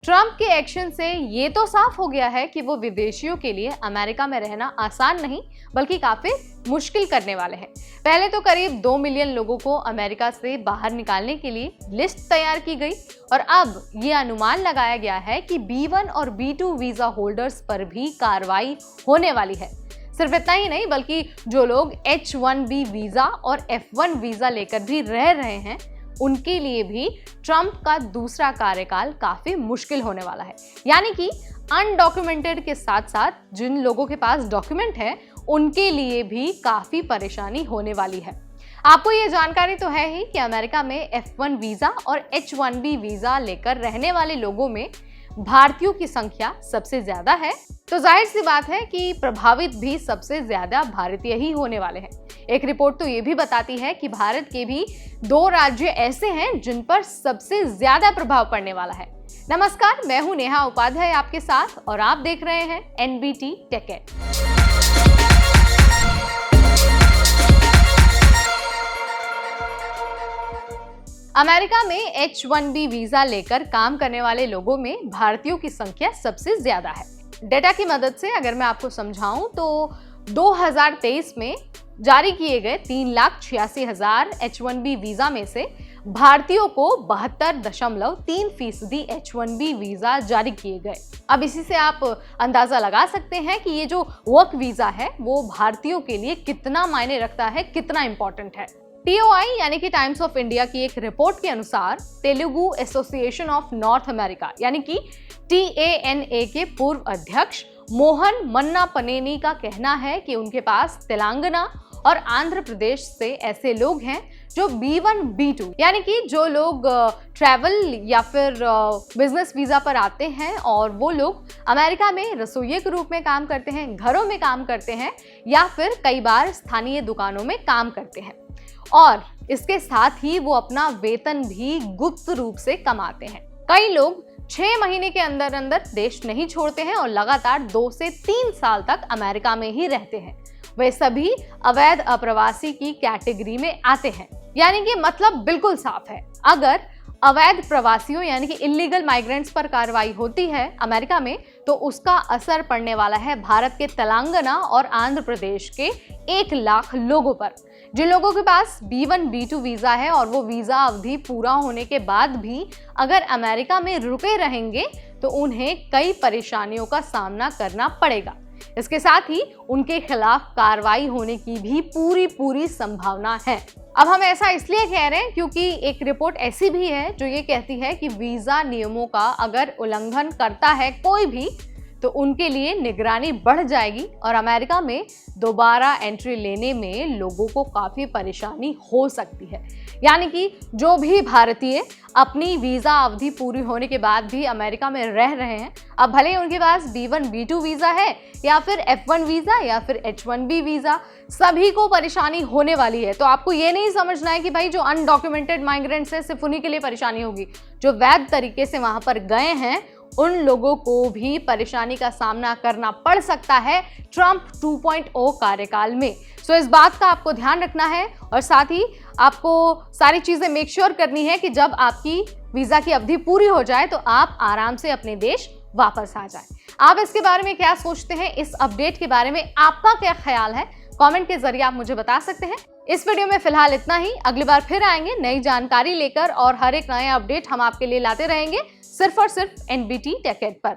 Trump के action से ये तो साफ हो गया है कि वो विदेशियों के लिए अमेरिका में रहना आसान नहीं बल्कि काफी मुश्किल करने वाले हैं। पहले तो करीब 2 मिलियन लोगों को अमेरिका से बाहर निकालने के लिए लिस्ट तैयार की गई और अब ये अनुमान लगाया गया है कि B1 और B2 वीजा होल्डर्स पर भी कार्रवाई होने वाली है। सिर्फ इतना ही नहीं बल्कि जो लोग H1B वीजा और F1 वीजा लेकर भी रह रहे हैं उनके लिए भी ट्रंप का दूसरा कार्यकाल काफी मुश्किल होने वाला है। यानी कि अनडॉक्यूमेंटेड के साथ साथ जिन लोगों के पास डॉक्यूमेंट है उनके लिए भी काफी परेशानी होने वाली है। आपको ये जानकारी तो है ही कि अमेरिका में F1 वीजा और H1B वीजा लेकर रहने वाले लोगों में भारतीयों की संख्या सबसे ज्यादा है, तो जाहिर सी बात है कि प्रभावित भी सबसे ज्यादा भारतीय ही होने वाले हैं। एक रिपोर्ट तो ये भी बताती है कि भारत के भी 2 राज्य ऐसे हैं जिन पर सबसे ज्यादा प्रभाव पड़ने वाला है। नमस्कार, मैं हूं नेहा उपाध्याय आपके साथ और आप देख रहे हैं NBT टेक। अमेरिका में H1B वीजा लेकर काम करने वाले लोगों में भारतीयों की संख्या सबसे ज्यादा है। डेटा की मदद से अगर मैं आपको समझाऊं तो 2023 में जारी किए गए 3,86,000 H1B वीजा में से भारतीयों को 72.3% H1B वीजा जारी किए गए। अब इसी से आप अंदाजा लगा सकते हैं कि ये जो वर्क वीजा है वो भारतीयों के लिए कितना मायने रखता है, कितना इंपॉर्टेंट है। TOI यानी कि टाइम्स ऑफ इंडिया की एक रिपोर्ट के अनुसार Telugu association of north America यानी कि TANA के पूर्व अध्यक्ष मोहन मन्ना पनेनी का कहना है कि उनके पास तेलंगाना और आंध्र प्रदेश से ऐसे लोग हैं जो B1 B2 यानी कि जो लोग ट्रैवल या फिर बिजनेस वीजा पर आते हैं और वो लोग अमेरिका में रसोइये के रूप में काम करते हैं, घरों में काम करते हैं या फिर कई बार स्थानीय दुकानों में काम करते हैं और इसके साथ ही वो अपना वेतन भी गुप्त रूप से कमाते हैं। कई लोग 6 महीने के अंदर अंदर देश नहीं छोड़ते हैं और लगातार 2 से 3 साल तक अमेरिका में ही रहते हैं। वे सभी अवैध अप्रवासी की कैटेगरी में आते हैं। यानी कि मतलब बिल्कुल साफ है, अगर अवैध प्रवासियों यानी कि इलीगल माइग्रेंट्स पर कार्रवाई होती है अमेरिका में तो उसका असर पड़ने वाला है भारत के तेलंगाना और आंध्र प्रदेश के 1 लाख लोगों पर, जिन लोगों के पास B1 B2 वीजा है और वो वीजा अवधि पूरा होने के बाद भी अगर अमेरिका में रुके रहेंगे तो उन्हें कई परेशानियों का सामना करना पड़ेगा। इसके साथ ही उनके खिलाफ कार्रवाई होने की भी पूरी संभावना है। अब हम ऐसा इसलिए कह रहे हैं क्योंकि एक रिपोर्ट ऐसी भी है जो ये कहती है कि वीजा नियमों का अगर उल्लंघन करता है कोई भी तो उनके लिए निगरानी बढ़ जाएगी और अमेरिका में दोबारा एंट्री लेने में लोगों को काफ़ी परेशानी हो सकती है। यानी कि जो भी भारतीय अपनी वीज़ा अवधि पूरी होने के बाद भी अमेरिका में रह रहे हैं, अब भले ही उनके पास B1 B2 वीज़ा है या फिर F1 वीज़ा या फिर H1B वीज़ा, सभी को परेशानी होने वाली है। तो आपको ये नहीं समझना है कि भाई जो अनडॉक्यूमेंटेड माइग्रेंट्स हैं सिर्फ उन्हीं के लिए परेशानी होगी। जो वैध तरीके से वहाँ पर गए हैं उन लोगों को भी परेशानी का सामना करना पड़ सकता है ट्रंप 2.0 कार्यकाल में। सो इस बात का आपको ध्यान रखना है और साथ ही आपको सारी चीज़ें मेक श्योर करनी है कि जब आपकी वीज़ा की अवधि पूरी हो जाए तो आप आराम से अपने देश वापस आ जाएं। आप इसके बारे में क्या सोचते हैं, इस अपडेट के बारे में आपका क्या ख्याल है, कमेंट के जरिए आप मुझे बता सकते हैं। इस वीडियो में फिलहाल इतना ही। अगली बार फिर आएंगे नई जानकारी लेकर और हर एक नया अपडेट हम आपके लिए लाते रहेंगे सिर्फ और सिर्फ NBT टेक पर।